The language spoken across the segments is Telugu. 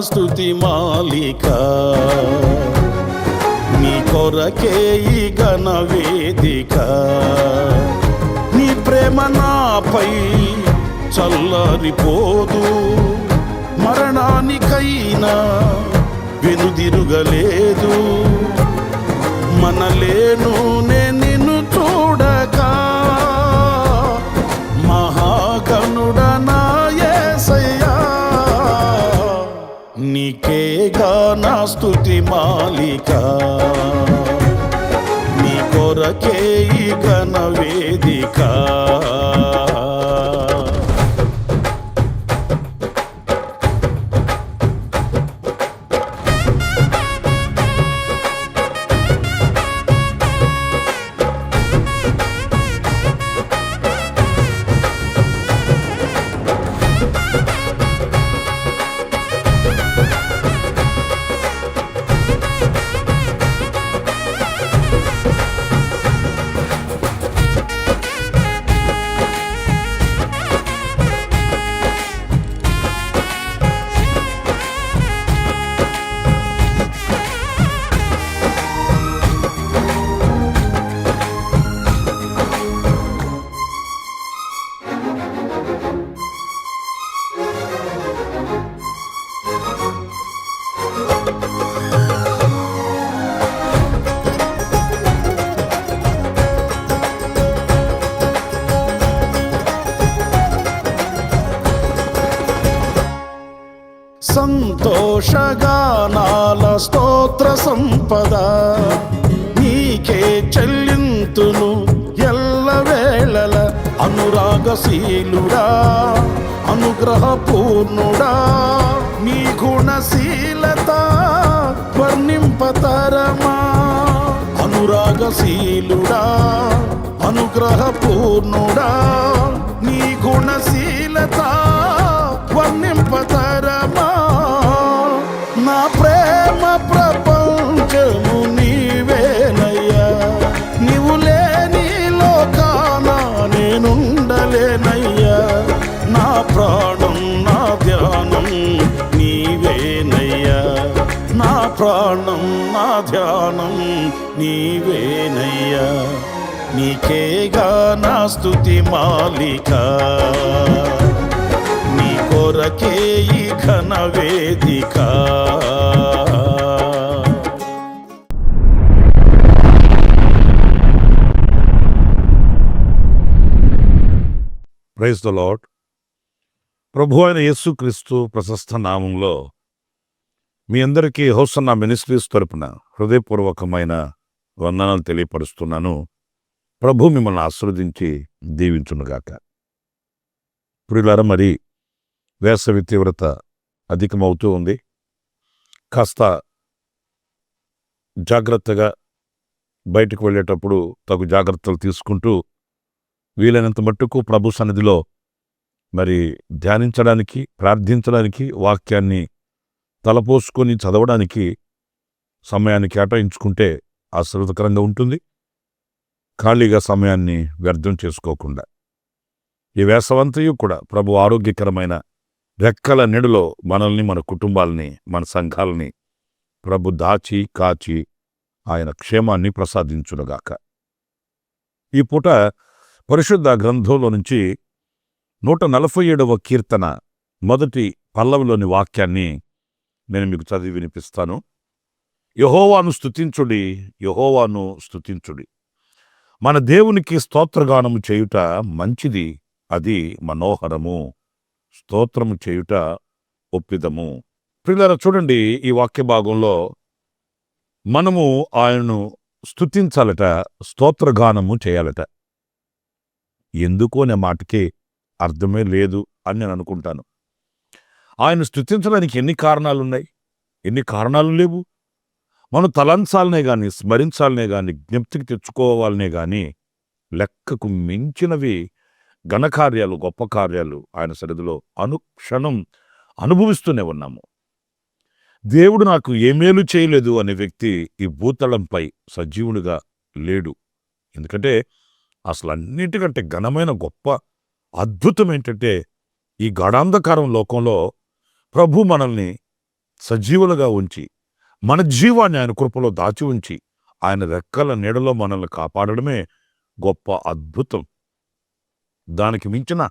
స్తుతి మాలిక, నీ కొరకే ఈ ఘన వేదిక. నీ ప్రేమ నాపై చల్లరిపోదు, మరణానికైనా వెనుదిరుగలేదు. మనలేను నిన్ను చూడక, మహాగణుడ నా యేసయ్యా, నీకేగా నా స్తుతి మాలిక, నీ కొరకే ఈ ఘన వేదిక. సంతోషగానాల స్తోత్ర సంపద నీకే చెల్లింతును ఎల్లవేళల. అనురాగశీలుడా, అనుగ్రహపూర్ణుడా, నీ గుణశీలత వర్ణింపతరమా. అనురాగశీలుడా, అనుగ్రహపూర్ణుడా, నీ గుణశీలత వర్ణింపతరమా. నా ప్రేమ ప్రపంచము నీవేనయ్యా, నీవు లేని లోకాన నేనుండలేనయ్యా. నా ప్రాణం నా ధ్యానం నీవేనయ్యా, నా ప్రాణం నా ధ్యానం నీవేనయ్యా. నీకేగా నా స్తుతి మాలిక, నీ కొరకే ఈ ఘన వేదిక. Praise the lord. ప్రభు అయిన యేసుక్రీస్తు ప్రశస్త నామంలో మీ అందరికీ హోసన్నా మినిస్ట్రీస్ తరపున హృదయపూర్వకమైన వందనాలు తెలియపరుస్తున్నాను. ప్రభు మిమ్మల్ని ఆశీర్వదించి దీవించునుగాక. ప్రియులారా, మరి వేసవి తీవ్రత అధికమవుతూ ఉంది. కాస్త జాగ్రత్తగా బయటకు వెళ్ళేటప్పుడు తగు జాగ్రత్తలు తీసుకుంటూ వీలైనంత మట్టుకు ప్రభు సన్నిధిలో మరి ధ్యానించడానికి, ప్రార్థించడానికి, వాక్యాన్ని తలపోసుకొని చదవడానికి సమయాన్ని కేటాయించుకుంటే ఆశీర్వదకరంగా ఉంటుంది. ఖాళీగా సమయాన్ని వ్యర్థం చేసుకోకుండా ఈ వేసవంతయు కూడా ప్రభు ఆరోగ్యకరమైన రెక్కల నీడలో మనల్ని, మన కుటుంబాలని, మన సంఘాలని ప్రభు దాచి కాచి ఆయన క్షేమాన్ని ప్రసాదించునుగాక. ఈ పూట పరిశుద్ధ గ్రంథంలో నుంచి 147వ కీర్తన మొదటి పల్లవిలోని వాక్యాన్ని నేను మీకు చదివి వినిపిస్తాను. యెహోవాను స్తుతించుడి, యెహోవాను స్తుతించుడి. మన దేవునికి స్తోత్రగానము చేయుట మంచిది, అది మనోహరము. స్తోత్రము చేయుట ఒప్పిదము. ప్రియులారా, చూడండి, ఈ వాక్య భాగంలో మనము ఆయనను స్తుతించాలట, స్తోత్రగానము చేయాలట. ఎందుకు అనే మాటకి అర్థమే లేదు అని నేను అనుకుంటాను. ఆయన స్తుతించడానికి ఎన్ని కారణాలున్నాయి? ఎన్ని కారణాలు లేవు? మనం తలంచాలనే గాని, స్మరించాలనే గాని, జ్ఞప్తికి తెచ్చుకోవాలనే గాని లెక్కకు మించినవి ఘనకార్యాలు, గొప్ప కార్యాలు ఆయన సన్నిధిలో అనుక్షణం అనుభవిస్తూనే ఉన్నాము. దేవుడు నాకు ఏ మేలు చేయలేదు అనే వ్యక్తి ఈ భూతలంపై సజీవునిగా లేడు. ఎందుకంటే అసలు అన్నిటికంటే ఘనమైన గొప్ప అద్భుతం ఏంటంటే, ఈ గాఢాంధకారం లోకంలో ప్రభు మనల్ని సజీవులుగా ఉంచి మన జీవాన్ని ఆయన కృపలో దాచి ఉంచి ఆయన రెక్కల నీడలో మనల్ని కాపాడడమే గొప్ప అద్భుతం. దానికి మించిన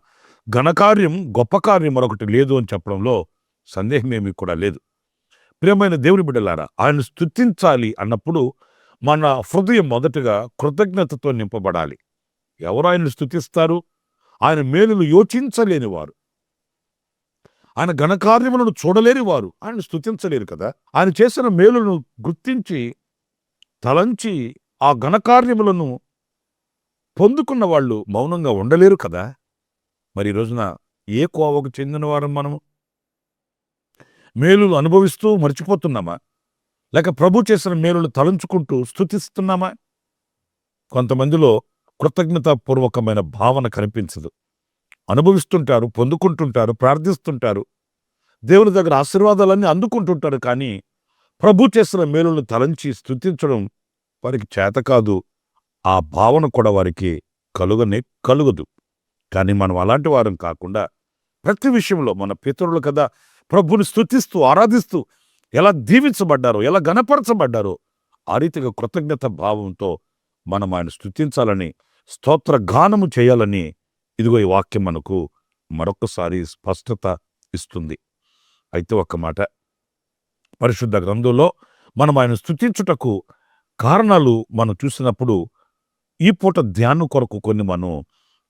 ఘనకార్యం, గొప్ప కార్యం మరొకటి లేదు అని చెప్పడంలో సందేహమేమీ కూడా లేదు. ప్రియమైన దేవుని బిడ్డలారా, ఆయన స్తుతించాలి అన్నప్పుడు మన హృదయం మొదటగా కృతజ్ఞతతో నింపబడాలి. ఎవరు ఆయన్ని స్తుతిస్తారు? ఆయన మేలులు యోచించలేని వారు, ఆయన ఘనకార్యములను చూడలేని వారు ఆయన స్తుతించలేరు కదా. ఆయన చేసిన మేలులను గుర్తించి తలంచి ఆ ఘనకార్యములను పొందుకున్న వాళ్ళు మౌనంగా ఉండలేరు కదా. మరి ఈ రోజున ఏ కోవకు చెందిన వారం మనము? మేలులు అనుభవిస్తూ మర్చిపోతున్నామా? లేక ప్రభు చేసిన మేలులు తలంచుకుంటూ స్తుతిస్తున్నామా? కొంతమందిలో కృతజ్ఞతాపూర్వకమైన భావన కనిపించదు. అనుభవిస్తుంటారు, పొందుకుంటుంటారు, ప్రార్థిస్తుంటారు, దేవుని దగ్గర ఆశీర్వాదాలన్నీ అందుకుంటుంటారు, కానీ ప్రభు చేసిన మేలులను తలంచి స్తుతించడం వారికి చేత కాదు. ఆ భావన కూడా వారికి కలుగదు. కానీ మనం అలాంటి వారం కాకుండా ప్రతి విషయంలో మన పితరులు కదా ప్రభుని స్తుతిస్తూ ఆరాధిస్తూ ఎలా దీవించబడ్డారో, ఎలా ఘనపరచబడ్డారో ఆ రీతిగా కృతజ్ఞత భావంతో మనం ఆయన స్తుతించాలని, స్తోత్ర గానము చేయాలని ఇదిగో ఈ వాక్యం మనకు మరొకసారి స్పష్టత ఇస్తుంది. అయితే ఒక్క మాట, పరిశుద్ధ గ్రంథంలో మనం ఆయన స్తుతించుటకు కారణాలు మనం చూసినప్పుడు ఈ పూట ధ్యానం కొరకు కొన్ని మనం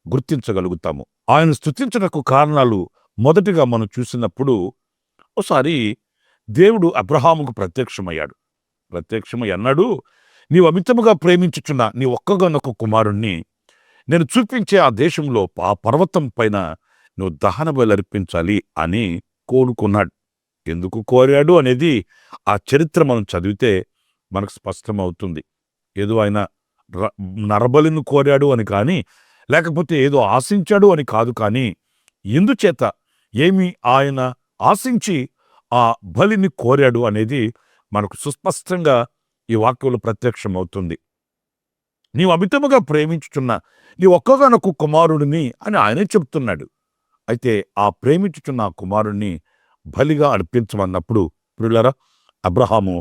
గుర్తించగలుగుతాము. ఆయన స్తుతించుటకు కారణాలు మొదటిగా మనం చూసినప్పుడు, ఒకసారి దేవుడు అబ్రహాముకు ప్రత్యక్షమయ్యాడు. ప్రత్యక్షమై అన్నాడు, నీవు అమితముగా ప్రేమించుచున్న నీ ఒక్కగానొక్క కుమారుణ్ణి నేను చూపించే ఆ దేశంలో ఆ పర్వతం పైన నువ్వు దహన బలి అర్పించాలి అని కోరుకున్నాడు. ఎందుకు కోరాడు అనేది ఆ చరిత్ర మనం చదివితే మనకు స్పష్టమవుతుంది. ఏదో ఆయన నరబలిని కోరాడు అని కానీ, లేకపోతే ఏదో ఆశించాడు అని కాదు, కానీ ఎందుచేత ఏమి ఆయన ఆశించి ఆ బలిని కోరాడు అనేది మనకు సుస్పష్టంగా ఈ వాక్యంలో ప్రత్యక్షమవుతుంది. నీవు అమితముగా ప్రేమించుచున్న నీ ఒక్కగానొక్క కుమారుడిని అని ఆయనే చెప్తున్నాడు. అయితే ఆ ప్రేమించుచున్న ఆ కుమారుణ్ణి బలిగా అర్పించమన్నప్పుడు ప్రియులారా, అబ్రహాము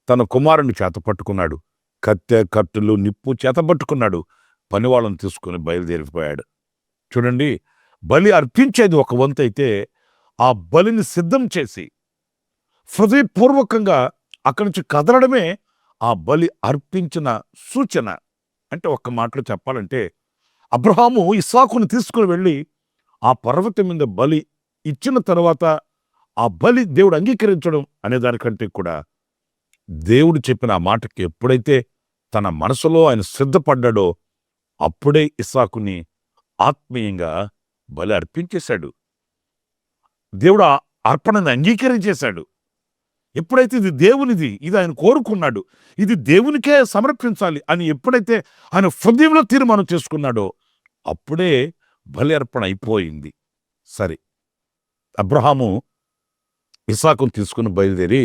తన కుమారుని చేతపట్టుకున్నాడు. కత్తె, కత్తులు, నిప్పు చేతపట్టుకున్నాడు. పనివాళ్ళను తీసుకుని బయలుదేరిపోయాడు. చూడండి, బలి అర్పించేది ఒక వంతు అయితే, ఆ బలిని సిద్ధం చేసి హృదయపూర్వకంగా అక్కడి నుంచి కదలడమే ఆ బలి అర్పించిన సూచన. అంటే ఒక్క మాటలో చెప్పాలంటే, అబ్రహాము ఇస్సాకును తీసుకుని వెళ్ళి ఆ పర్వతం మీద బలి ఇచ్చిన తర్వాత ఆ బలి దేవుడు అంగీకరించడం అనే దానికంటే కూడా, దేవుడు చెప్పిన ఆ మాటకి ఎప్పుడైతే తన మనసులో ఆయన సిద్ధపడ్డాడో అప్పుడే ఇస్సాకుని ఆత్మీయంగా బలి అర్పించేశాడు. దేవుడు ఆ అర్పణను అంగీకరించేశాడు. ఎప్పుడైతే ఇది దేవునిది, ఇది ఆయన కోరుకున్నాడు, ఇది దేవునికే సమర్పించాలి అని ఎప్పుడైతే ఆయన హృదయంలో తీర్మానం చేసుకున్నాడో అప్పుడే బలి అర్పణ అయిపోయింది. సరే, అబ్రహాము ఇస్సాకును తీసుకుని బయలుదేరి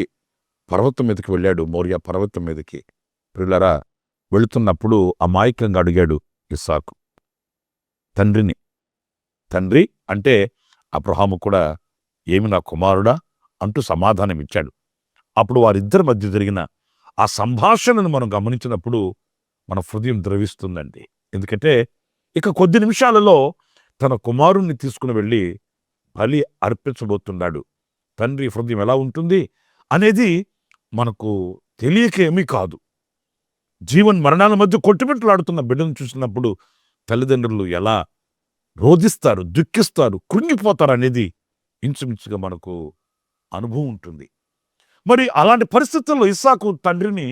పర్వతం మీదకి వెళ్ళాడు, మోరియా పర్వతం మీదకి. ప్రియులారా, వెళుతున్నప్పుడు అమాయకంగా అడిగాడు ఇస్సాకు తండ్రిని. తండ్రి అంటే అబ్రహాము కూడా, ఏమి నా కుమారుడా అంటూ సమాధానం ఇచ్చాడు. అప్పుడు వారిద్దరి మధ్య జరిగిన ఆ సంభాషణను మనం గమనించినప్పుడు మన హృదయం ద్రవిస్తుందండి. ఎందుకంటే ఇక కొద్ది నిమిషాలలో తన కుమారుణ్ణి తీసుకుని వెళ్ళి బలి అర్పించబోతున్నాడు. తండ్రి హృదయం ఎలా ఉంటుంది అనేది మనకు తెలియక ఏమీ కాదు. జీవన్ మరణాల మధ్య కొట్టుమిట్లాడుతున్న బిడ్డను చూసినప్పుడు తల్లిదండ్రులు ఎలా రోధిస్తారు, దుఃఖిస్తారు, కృంగిపోతారు అనేది ఇంచుమించుగా మనకు అనుభవం ఉంటుంది. మరి అలాంటి పరిస్థితుల్లో ఇస్సాకు తండ్రిని,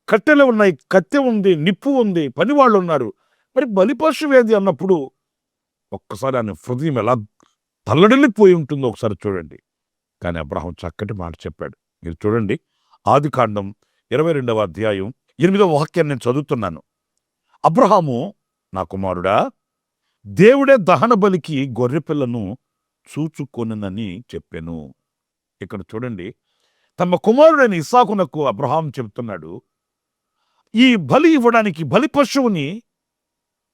కట్టెలు ఉన్నాయి, కత్తె ఉంది, నిప్పు ఉంది, పనివాళ్ళు ఉన్నారు, మరి బలిపశువేది అన్నప్పుడు ఒక్కసారి ఆయన హృదయం ఎలా తల్లడిల్లిపోయి ఉంటుందో ఒకసారి చూడండి. కానీ అబ్రహాం చక్కటి మాట చెప్పాడు. మీరు చూడండి, ఆదికాండం 22వ అధ్యాయం 8వ వాక్యాన్ని నేను చదువుతున్నాను. అబ్రహాము, నా కుమారుడా, దేవుడే దహన బలికి గొర్రెపిల్లను చూచుకొనునని చెప్పెను. ఇక్కడ చూడండి, తమ కుమారుడైన ఇస్సాకునకు అబ్రహాం చెబుతున్నాడు, ఈ బలి ఇవ్వడానికి బలి పశువుని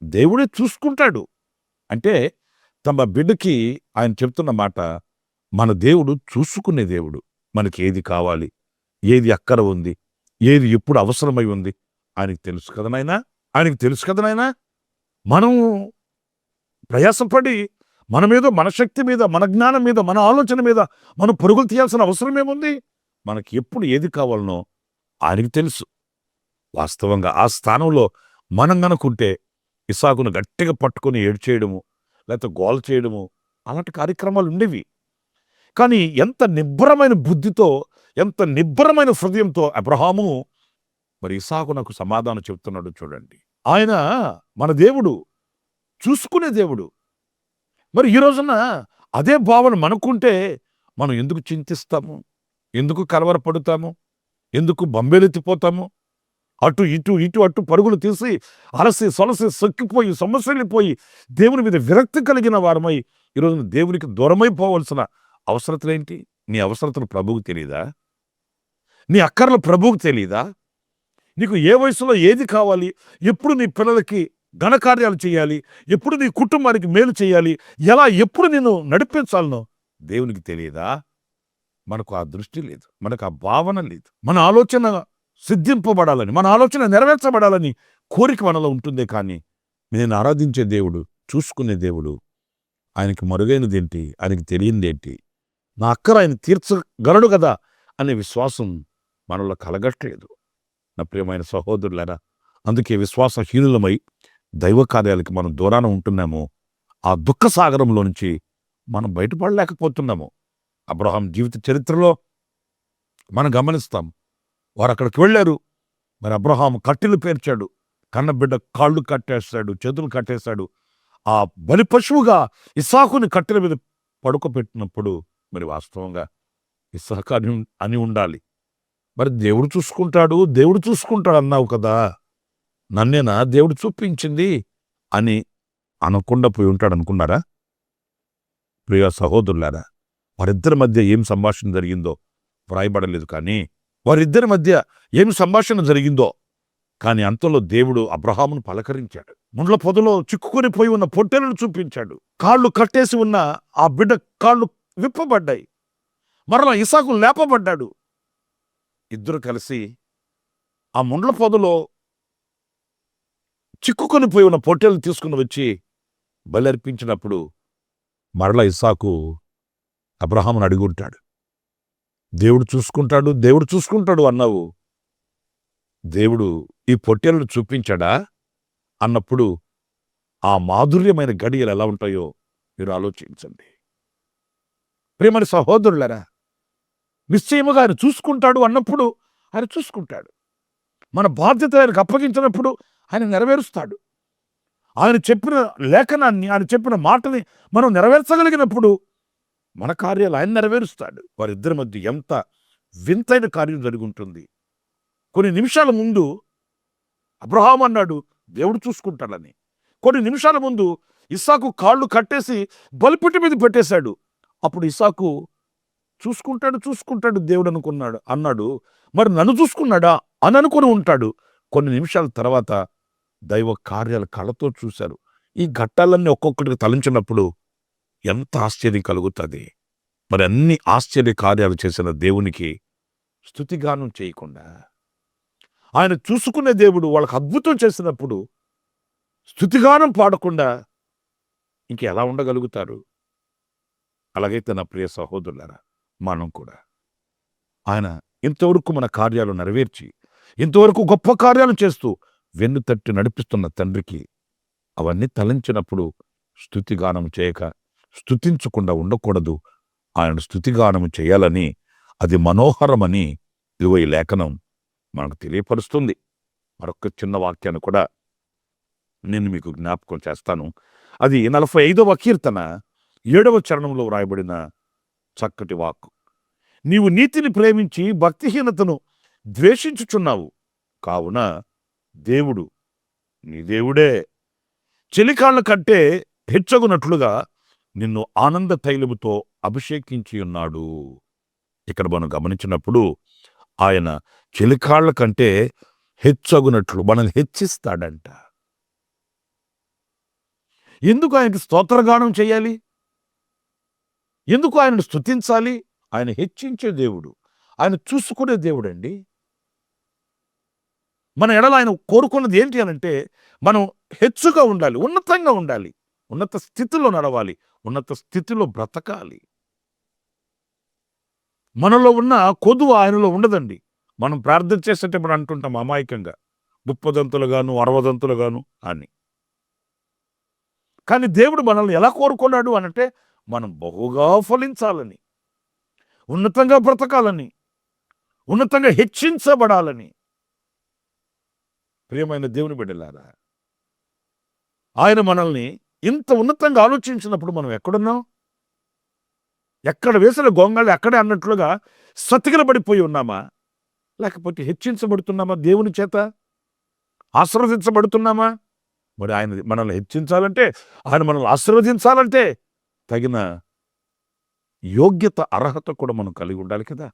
దేవుడే చూసుకుంటాడు. అంటే తమ బిడ్డకి ఆయన చెప్తున్న మాట, మన దేవుడు చూసుకునే దేవుడు, మనకి ఏది కావాలి, ఏది అక్కర ఉంది, ఏది ఎప్పుడు అవసరమై ఉంది ఆయనకి తెలుసు కదా నాయనా. ఆయనకి తెలుసు కదా నాయనా. మనం ప్రయాసపడి మన మీద, మన శక్తి మీద, మన జ్ఞానం మీద, మన ఆలోచన మీద మనం పరుగులు తీయాల్సిన అవసరం ఏముంది? మనకి ఎప్పుడు ఏది కావాలనో ఆయనకి తెలుసు. వాస్తవంగా ఆ స్థానంలో మనం గనుకుంటే ఇస్సాకును గట్టిగా పట్టుకొని ఏడ్చేయడము, లేకపోతే గోల చేయడము, అలాంటి కార్యక్రమాలు ఉండేవి. కానీ ఎంత నిబ్బరమైన బుద్ధితో, ఎంత నిబ్బరమైన హృదయంతో అబ్రహాము మరి ఇస్సాకునకు సమాధానం చెప్తున్నాడు చూడండి. ఆయన మన దేవుడు, చూసుకునే దేవుడు. మరి ఈ రోజున అదే భావన మనకుంటే మనం ఎందుకు చింతిస్తాము? ఎందుకు కలవరపడుతాము? ఎందుకు బంబేలెత్తిపోతాము? అటు ఇటు ఇటు అటు పరుగులు తీసి అలసి సొలసి సొక్కిపోయి సొమ్మసిల్లిపోయి దేవుని మీద విరక్తి కలిగిన వారమై ఈరోజు దేవునికి దూరమైపోవలసిన అవసరతలేంటి? నీ అవసరతలు ప్రభువుకు తెలీదా? నీ అక్కర్లు ప్రభువుకు తెలీదా? నీకు ఏ వయసులో ఏది కావాలి, ఎప్పుడు నీ పిల్లలకి ఘనకార్యాలు చేయాలి, ఎప్పుడు నీ కుటుంబానికి మేలు చేయాలి, ఎలా ఎప్పుడు నిన్ను నడిపించాలనో దేవునికి తెలియదా? మనకు ఆ దృష్టి లేదు, మనకు ఆ భావన లేదు. మన ఆలోచన సిద్ధింపబడాలని, మన ఆలోచన నెరవేర్చబడాలని కోరిక మనలో ఉంటుందే కానీ నేను ఆరాధించే దేవుడు, చూసుకునే దేవుడు, ఆయనకి మరుగైనదేంటి, ఆయనకి తెలియందేంటి, నా అక్కర ఆయన తీర్చగలడు కదా అనే విశ్వాసం మనలో కలగట్లేదు నా ప్రియమైన సహోదరులారా. అందుకే విశ్వాసహీనులమై దైవ కార్యాలకి మనం దూరాన ఉంటున్నాము. ఆ దుఃఖ సాగరంలో నుంచి మనం బయటపడలేకపోతున్నాము. అబ్రహాం జీవిత చరిత్రలో మనం గమనిస్తాం. వారు అక్కడికి వెళ్ళారు. మరి అబ్రహాం కట్టెలు పేర్చాడు, కన్నబిడ్డ కాళ్ళు కట్టేస్తాడు, చేతులు కట్టేశాడు. ఆ బలి పశువుగా ఇస్సాకుని కట్టెల మీద పడుకోబెట్టినప్పుడు మరి వాస్తవంగా ఇస్సాకు అని ఉండాలి. మరి దేవుడు చూసుకుంటాడు, దేవుడు చూసుకుంటాడు అన్నావు కదా, నన్నేనా దేవుడు చూపించింది అని అనకుండా పోయి ఉంటాడు అనుకున్నారా? ప్రియ సహోదరులారా, వారిద్దరి మధ్య ఏం సంభాషణ జరిగిందో వ్రాయబడలేదు. కానీ వారిద్దరి మధ్య ఏం సంభాషణ జరిగిందో కానీ అంతలో దేవుడు అబ్రహామును పలకరించాడు. ముండ్ల పొదలో చిక్కుకొని పోయి ఉన్న పొట్టెలను చూపించాడు. కాళ్ళు కట్టేసి ఉన్న ఆ బిడ్డ కాళ్ళు విప్పబడ్డాయి. మరలా ఇస్సాకు లేపబడ్డాడు. ఇద్దరు కలిసి ఆ ముండ్ల పొదలో చిక్కుకొని పోయి ఉన్న పొట్టెలను తీసుకుని వచ్చి బలి అర్పించినప్పుడు మరలా ఇస్సాకు అబ్రహామును అడుగుంటాడు, దేవుడు చూసుకుంటాడు, దేవుడు చూసుకుంటాడు అన్నావు, దేవుడు ఈ పొట్టేలను చూపించాడా అన్నప్పుడు ఆ మాధుర్యమైన గడియలు ఎలా ఉంటాయో మీరు ఆలోచించండి. ప్రియమైన సహోదరులారా, నిశ్చయముగా ఆయన చూసుకుంటాడు అన్నప్పుడు ఆయన చూసుకుంటాడు. మన బాధ్యత ఆయనకు అప్పగించినప్పుడు ఆయన నెరవేరుస్తాడు. ఆయన చెప్పిన లేఖనాన్ని, ఆయన చెప్పిన మాటని మనం నెరవేర్చగలిగినప్పుడు మన కార్యాలు ఆయన నెరవేరుస్తాడు. వారిద్దరి మధ్య ఎంత వింతైన కార్యం జరుగుంటుంది. కొన్ని నిమిషాల ముందు అబ్రహాం అన్నాడు దేవుడు చూసుకుంటాడని. కొన్ని నిమిషాల ముందు ఇస్సాకు కాళ్ళు కట్టేసి బలిపిట్టి మీద పెట్టేశాడు. అప్పుడు ఇస్సాకు చూసుకుంటాడు చూసుకుంటాడు దేవుడు అన్నాడు. మరి నన్ను చూసుకున్నాడా అని అనుకుని ఉంటాడు. కొన్ని నిమిషాల తర్వాత దైవ కార్యాలు కళ్ళతో చూశారు. ఈ ఘట్టాలన్నీ ఒక్కొక్కటికి తలంచినప్పుడు ఎంత ఆశ్చర్యం కలుగుతుంది. మరి అన్ని ఆశ్చర్య కార్యాలు చేసిన దేవునికి స్తుతిగానం చేయకుండా, ఆయన చూసుకునే దేవుడు వాళ్ళకి అద్భుతం చేసినప్పుడు స్తుతిగానం పాడకుండా ఇంకెలా ఉండగలుగుతారు? అలాగైతే నా ప్రియ సహోదరులారా, మనం కూడా ఆయన ఇంతవరకు మన కార్యాలు నెరవేర్చి, ఇంతవరకు గొప్ప కార్యాలు చేస్తూ వెన్ను తట్టి నడిపిస్తున్న తండ్రికి అవన్నీ తలంచినప్పుడు స్తుతిగానం చేయక, స్తుతించకుండా ఉండకూడదు. ఆయన స్తుతిగానం చేయాలని, అది మనోహరమని ఇదిగో ఈ లేఖనం మనకు తెలియపరుస్తుంది. మరొక చిన్న వాక్యాన్ని కూడా నేను మీకు జ్ఞాపకం చేస్తాను. అది 45వ కీర్తన 7వ చరణంలో వ్రాయబడిన చక్కటి వాక్కు. నీవు నీతిని ప్రేమించి భక్తిహీనతను ద్వేషించుచున్నావు, కావున దేవుడు నీ దేవుడే చెలికాళ్ళ కంటే హెచ్చగునట్లుగా నిన్ను ఆనంద తైలముతో అభిషేకించి ఉన్నాడు. ఇక్కడ మనం గమనించినప్పుడు ఆయన చెలికాళ్ళ కంటే హెచ్చగునట్లు మనల్ని హెచ్చిస్తాడంట. ఎందుకు ఆయనకి స్తోత్రగానం చేయాలి? ఎందుకు ఆయనను స్తుతించాలి? ఆయన హెచ్చించే దేవుడు, ఆయన చూసుకునే దేవుడండి. మన ఎడల ఆయన కోరుకున్నది ఏంటి అనంటే మనం హెచ్చుగా ఉండాలి, ఉన్నతంగా ఉండాలి, ఉన్నత స్థితిలో నడవాలి, ఉన్నత స్థితిలో బ్రతకాలి. మనలో ఉన్న కొదువ ఆయనలో ఉండదండి. మనం ప్రార్థన చేసేటప్పుడు అంటుంటాం అమాయకంగా, 30 60 అని. కానీ దేవుడు మనల్ని ఎలా కోరుకున్నాడు అనంటే మనం బహుగా ఫలించాలని, ఉన్నతంగా బ్రతకాలని, ఉన్నతంగా హెచ్చించబడాలని. ప్రియమైన దేవుని బిడ్డలారా, ఆయన మనల్ని ఇంత ఉన్నతంగా ఆలోచించినప్పుడు మనం ఎక్కడున్నాం? ఎక్కడ వేసిన గొంగళి అక్కడే అన్నట్లుగా సతికిలబడిపోయి ఉన్నామా? లేకపోతే హెచ్చించబడుతున్నామా? దేవుని చేత ఆశీర్వదించబడుతున్నామా? మరి ఆయన మనల్ని హెచ్చించాలంటే, ఆయన మనల్ని ఆశీర్వదించాలంటే తగిన యోగ్యత, అర్హత కూడా మనం కలిగి ఉండాలి కదా.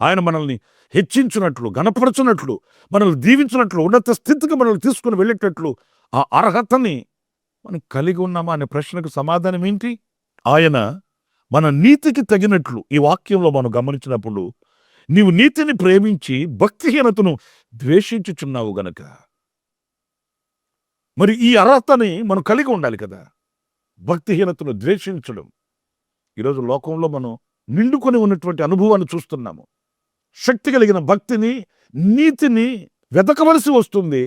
ఆయన మనల్ని హెచ్చించినట్లు, ఘనపరచునట్లు, మనల్ని దీవించినట్లు, ఉన్నత స్థితికి మనల్ని తీసుకుని వెళ్ళేటట్లు ఆ అర్హతని మనం కలిగి ఉన్నామా అనే ప్రశ్నకు సమాధానం ఏంటి? ఆయన మన నీతికి తగినట్లు, ఈ వాక్యంలో మనం గమనించినప్పుడు, నీవు నీతిని ప్రేమించి భక్తిహీనతను ద్వేషించుచున్నావు గనక. మరి ఈ అర్హతని మనం కలిగి ఉండాలి కదా, భక్తిహీనతను ద్వేషించడం. ఈరోజు లోకంలో మనం నిండుకొని ఉన్నటువంటి అనుభవాన్ని చూస్తున్నాము. శక్తి కలిగిన భక్తిని, నీతిని వెతకవలసి వస్తుంది.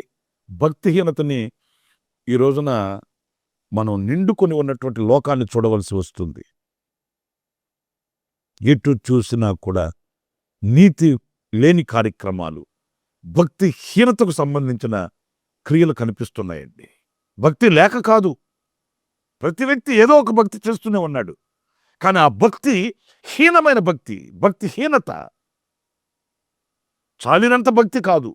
భక్తిహీనతని ఈ రోజున మనం నిండుకొని ఉన్నటువంటి లోకాన్ని చూడవలసి వస్తుంది. ఎటు చూసినా కూడా నీతి లేని కార్యక్రమాలు, భక్తిహీనతకు సంబంధించిన క్రియలు కనిపిస్తున్నాయండి. భక్తి లేక కాదు, ప్రతి వ్యక్తి ఏదో ఒక భక్తి చేస్తూనే ఉన్నాడు. కానీ ఆ భక్తి హీనమైన భక్తి, భక్తిహీనత. చాలినంత భక్తి కాదు,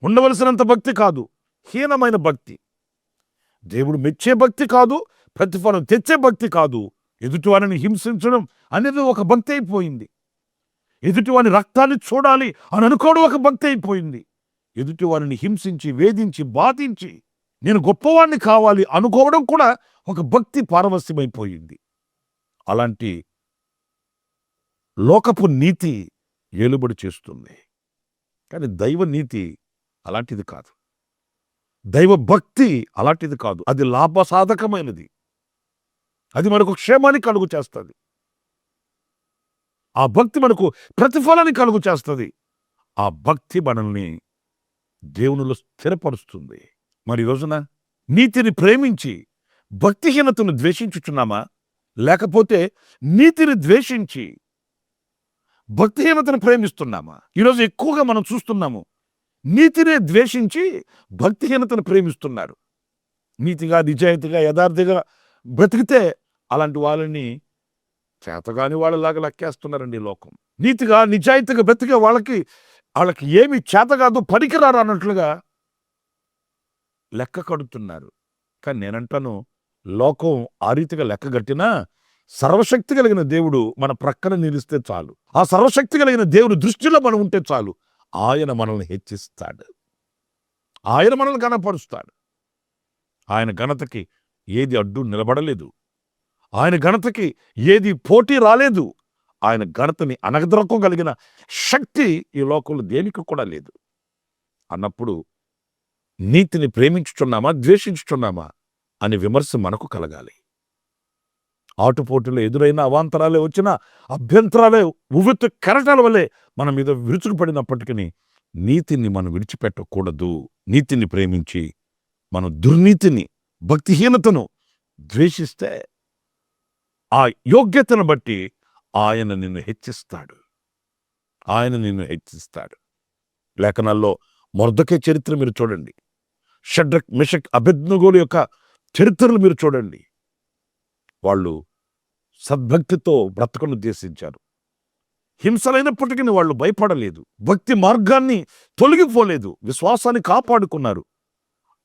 ఉండవలసినంత భక్తి కాదు, హీనమైన భక్తి. దేవుడు మెచ్చే భక్తి కాదు, ప్రతిఫలం తెచ్చే భక్తి కాదు. ఎదుటివారిని హింసించడం అనేది ఒక భక్తి అయిపోయింది. ఎదుటివాని రక్తాన్ని చూడాలి అని అనుకోవడం ఒక భక్తి అయిపోయింది. ఎదుటివారిని హింసించి, వేధించి, బాధించి నేను గొప్పవాణ్ణి కావాలి అనుకోవడం కూడా ఒక భక్తి పారవస్యమైపోయింది. అలాంటి లోకపు నీతి ఏలుబడి చేస్తుంది. కానీ దైవ నీతి అలాంటిది కాదు, దైవ భక్తి అలాంటిది కాదు. అది లాభసాధకమైనది, అది మనకు క్షేమాన్ని కలుగు చేస్తుంది. ఆ భక్తి మనకు ప్రతిఫలాన్ని కలుగు చేస్తుంది. ఆ భక్తి మనల్ని దేవునిలో స్థిరపరుస్తుంది. మరి ఈ రోజున నీతిని ప్రేమించి భక్తిహీనతను ద్వేషించుచున్నామా? లేకపోతే నీతిని ద్వేషించి భక్తిహీనతను ప్రేమిస్తున్నామా? ఈరోజు ఎక్కువగా మనం చూస్తున్నాము, నీతినే ద్వేషించి భక్తిహీనతను ప్రేమిస్తున్నారు. నీతిగా, నిజాయితీగా, యథార్థిగా బ్రతికితే అలాంటి వాళ్ళని చేతగాని వాళ్ళలాగా లెక్కేస్తున్నారండి లోకం. నీతిగా, నిజాయితీగా బ్రతికే వాళ్ళకి ఏమి చేత కాదు, పనికిరారు అన్నట్లుగా లెక్క కడుతున్నారు. కానీ నేనంటాను, లోకం ఆ రీతిగా లెక్క కట్టినా సర్వశక్తి కలిగిన దేవుడు మన ప్రక్కన నిలిస్తే చాలు. ఆ సర్వశక్తి కలిగిన దేవుడు దృష్టిలో మనం ఉంటే చాలు. ఆయన మనల్ని హెచ్చిస్తాడు, ఆయన మనల్ని ఘనపరుస్తాడు. ఆయన ఘనతకి ఏది అడ్డు నిలబడలేదు, ఆయన ఘనతకి ఏది పోటీ రాలేదు. ఆయన ఘనతని అనగదొరకగలిగిన శక్తి ఈ లోకంలో దేనికి కూడా లేదు. అన్నప్పుడు నీతిని ప్రేమించుచున్నామా, ద్వేషించుచున్నామా అని విమర్శ మనకు కలగాలి. ఆటుపోటులో ఎదురైన అవాంతరాలే వచ్చినా, అభ్యంతరాలే ఉవ్వెత్తు కెరటాల వల్లే మన మీద విరుచుకుపడినప్పటికీ నీతిని మనం విడిచిపెట్టకూడదు. నీతిని ప్రేమించి మనం దుర్నీతిని, భక్తిహీనతను ద్వేషిస్తే ఆ యోగ్యతను బట్టి ఆయన నిన్ను హెచ్చిస్తాడు, ఆయన నిన్ను హెచ్చిస్తాడు. లేఖనాల్లో మొర్దెకై చరిత్ర మీరు చూడండి, షడ్రక్, మెషక్, అబేద్నెగోల యొక్క చరిత్రలు మీరు చూడండి. వాళ్ళు సద్భక్తితో బ్రతకను ఉద్దేశించారు. హింసలైనప్పటికీ వాళ్ళు భయపడలేదు, భక్తి మార్గాన్ని తొలగిపోలేదు, విశ్వాసాన్ని కాపాడుకున్నారు.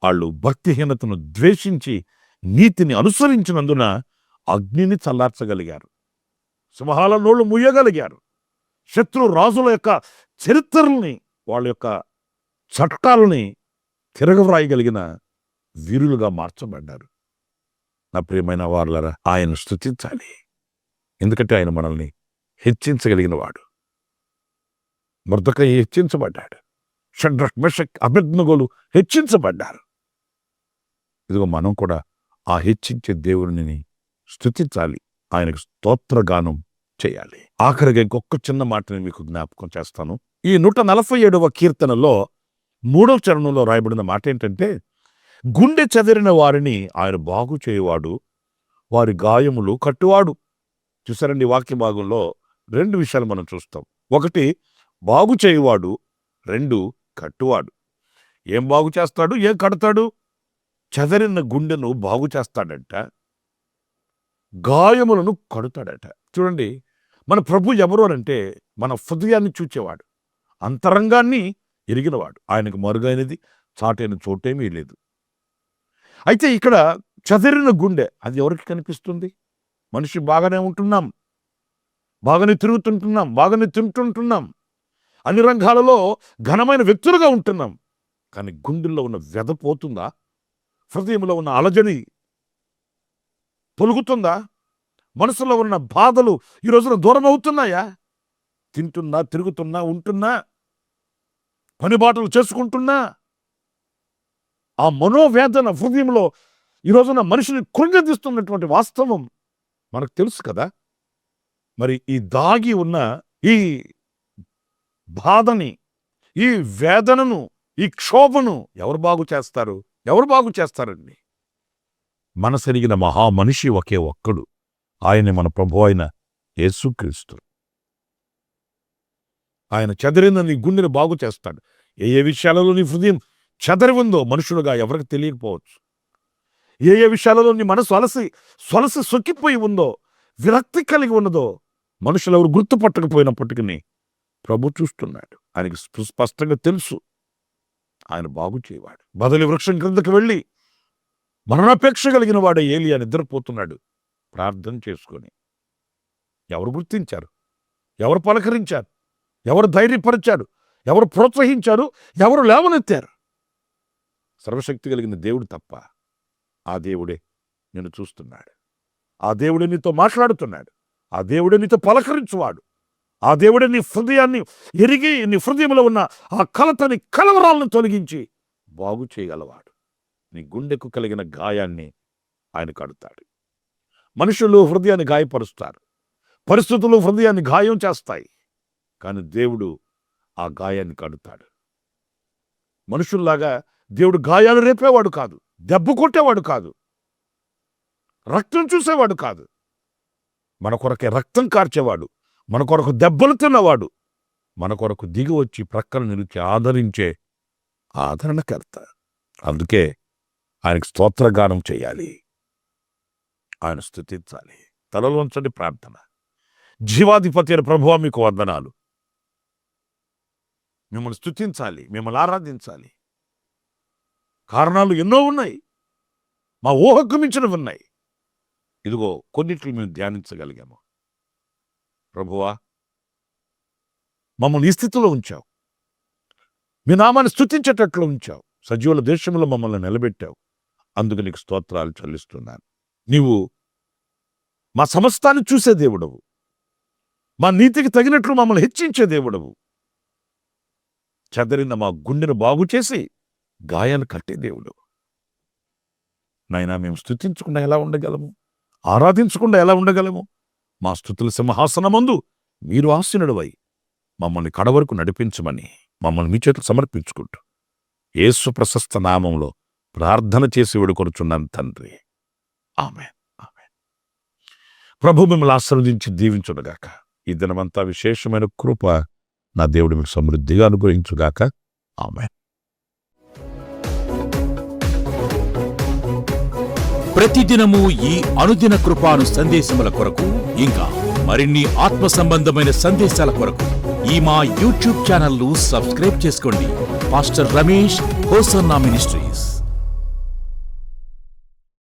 వాళ్ళు భక్తిహీనతను ద్వేషించి నీతిని అనుసరించినందున అగ్నిని చల్లార్చగలిగారు, సింహాల నోళ్లు ముయ్యగలిగారు. శత్రు రాజుల యొక్క చరిత్రల్ని, వాళ్ళ యొక్క చట్టాలని తిరగవ్రాయగలిగిన వీరులుగా మార్చబడ్డారు. నా ప్రియమైన వారలారా, ఆయన స్తుతించాలి. ఎందుకంటే ఆయన మనల్ని హెచ్చించగలిగిన వాడు. మొర్దెకై హెచ్చించబడ్డాడు. షడ్రక్ మెషక్ అబేద్నెగోలు హెచ్చించబడ్డారు. ఇదిగో మనం కూడా ఆ హెచ్చించే దేవుడిని స్తుతించాలి, ఆయనకు స్తోత్రగానం చేయాలి. ఆఖరిగా ఇంకొక చిన్న మాటని మీకు జ్ఞాపకం చేస్తాను. ఈ 147వ కీర్తనలో 3వ చరణంలో రాయబడిన మాట ఏంటంటే, గుండె చెదిరిన వారిని ఆయన బాగు చేయువాడు, వారి గాయములు కట్టువాడు. చూసారండి, వాక్య భాగంలో 2 విషయాలు మనం చూస్తాం. 1 బాగు చేయువాడు, 2 కట్టువాడు. ఏం బాగు చేస్తాడు, ఏం కడతాడు? చెదరిన గుండెను బాగు చేస్తాడంట, గాయములను కడుతాడట. చూడండి, మన ప్రభు ఎవరు అనంటే మన హృదయాన్ని చూచేవాడు, అంతరంగాన్ని ఎరిగినవాడు. ఆయనకు మరుగైనది చాటైన చోటేమీ లేదు. అయితే ఇక్కడ చెదరిన గుండె అది ఎవరికి కనిపిస్తుంది? మనిషి బాగానే ఉంటున్నాం, బాగానే తిరుగుతుంటున్నాం, బాగానే తింటుంటున్నాం, అన్ని రంగాలలో ఘనమైన వ్యక్తులుగా ఉంటున్నాం. కానీ గుండెల్లో ఉన్న వ్యధ పోతుందా? హృదయంలో ఉన్న అలజడి తొలుగుతుందా? మనసులో ఉన్న బాధలు ఈ రోజున దూరం అవుతున్నాయా? తింటున్నా, తిరుగుతున్నా, ఉంటున్నా, పనిబాటలు చేసుకుంటున్నా, ఆ మనోవేదన హృదయంలో ఈ రోజున మనిషిని కృంగదీస్తున్నటువంటి వాస్తవం మనకు తెలుసు కదా. మరి ఈ దాగి ఉన్న ఈ బాధని, ఈ వేదనను, ఈ క్షోభను ఎవరు బాగు చేస్తారు? ఎవరు బాగు చేస్తారండి? మనసెరిగిన మహామనిషి ఒకే ఒక్కడు, ఆయన మన ప్రభు అయిన యేసుక్రీస్తు. ఆయన చెదరిన నీ గుండెను బాగు చేస్తాడు. ఏ విషయాలలో నీ హృదయం చెదరి ఉందో మనుషులుగా ఎవరికి తెలియకపోవచ్చు. ఏ విషయాలలో నీ మనసు సొలసి సొక్కిపోయి ఉందో, విరక్తి కలిగి ఉన్నదో మనుషులు ఎవరు గుర్తుపట్టకపోయినప్పటికీ ప్రభు చూస్తున్నాడు. ఆయనకి స్పష్టంగా తెలుసు, ఆయన బాగు చేయవాడు. బదలి వృక్షం క్రిందకి వెళ్ళి మరణాపేక్ష కలిగిన వాడే ఏలియా నిద్రపోతున్నాడు ప్రార్థన చేసుకొని. ఎవరు గుర్తించారు? ఎవరు పలకరించారు? ఎవరు ధైర్యపరిచారు? ఎవరు ప్రోత్సహించారు? ఎవరు లేవనెత్తారు? సర్వశక్తి కలిగిన దేవుడు తప్ప. ఆ దేవుడే నిన్ను చూస్తున్నాడు. ఆ దేవుడే నీతో మాట్లాడుతున్నాడు. ఆ దేవుడే నీతో పలకరించువాడు. ఆ దేవుడే నీ హృదయాన్ని ఎరిగి నీ హృదయంలో ఉన్న ఆ కలతని, కలవరాలను తొలగించి బాగు చేయగలవాడు. నీ గుండెకు కలిగిన గాయాన్ని ఆయన కడుతాడు. మనుషులు హృదయాన్ని గాయపరుస్తారు, పరిస్థితులు హృదయాన్ని గాయం చేస్తాయి, కానీ దేవుడు ఆ గాయాన్ని కడుతాడు. మనుషుల్లాగా దేవుడు గాయాలు రేపేవాడు కాదు, దెబ్బ కొట్టేవాడు కాదు, రక్తం చూసేవాడు కాదు. మన కొరకే రక్తం కార్చేవాడు, మన కొరకు దెబ్బలు తిన్నవాడు, మన కొరకు దిగి వచ్చి ప్రక్కన నిలిచి ఆదరించే ఆదరణకర్త. అందుకే ఆయనకు స్తోత్రగానం చేయాలి, ఆయన స్తుతించాలి. తలలోంచండి ప్రార్థన. జీవాధిపతి అయిన ప్రభువా, మీకు వందనాలు. మిమ్మల్ని స్తుతించాలి, మిమ్మల్ని ఆరాధించాలి. కారణాలు ఎన్నో ఉన్నాయి, మా ఊహకు మించినవి ఉన్నాయి. ఇదిగో కొన్నిటిని మేము ధ్యానించగలిగాము. ప్రభువా, మమ్మల్ని ఈ స్థితిలో ఉంచావు, మీ నామాన్ని స్తుతించేటట్లు ఉంచావు, సజీవుల దేశంలో మమ్మల్ని నిలబెట్టావు. అందుకు నీకు స్తోత్రాలు చెల్లిస్తున్నాను. నీవు మా సమస్తాన్ని చూసే దేవుడవు, మా నీతికి తగినట్లు మమ్మల్ని హెచ్చించే దేవుడవు. చెదరిన మా గుండెను బాగు చేసి గాయాన్ని కట్టే దేవుడు. నాయనా, మేము స్తుతించకుండా ఎలా ఉండగలము? ఆరాధించకుండా ఎలా ఉండగలము? మా స్తుతుల సింహాసనమందు మీరు ఆసీనుడవై మమ్మల్ని కడవరకు నడిపించమని మమ్మల్ని మీ చేతులు సమర్పించుకుంటూ యేసు ప్రశస్త నామంలో ప్రార్థన చేసి వేడుకొనుచున్నాను తండ్రి. ఆమేన్, ఆమేన్. ప్రభు మిమ్మల్ని ఆశీర్వదించి దీవించునుగాక. ఈ దినమంతా విశేషమైన కృప నా దేవుడు మీకు సమృద్ధిగా అనుగ్రహించుగాక. ఆమేన్. ప్రతిదినము ఈ అనుదిన కృపాను సందేశముల కొరకు, ఇంకా మరిన్ని ఆత్మ సంబంధమైన సందేశాల కొరకు ఈ మా యూట్యూబ్ ఛానల్ ను సబ్స్క్రైబ్ చేసుకోండి. Pastor Ramesh hosanna ministries.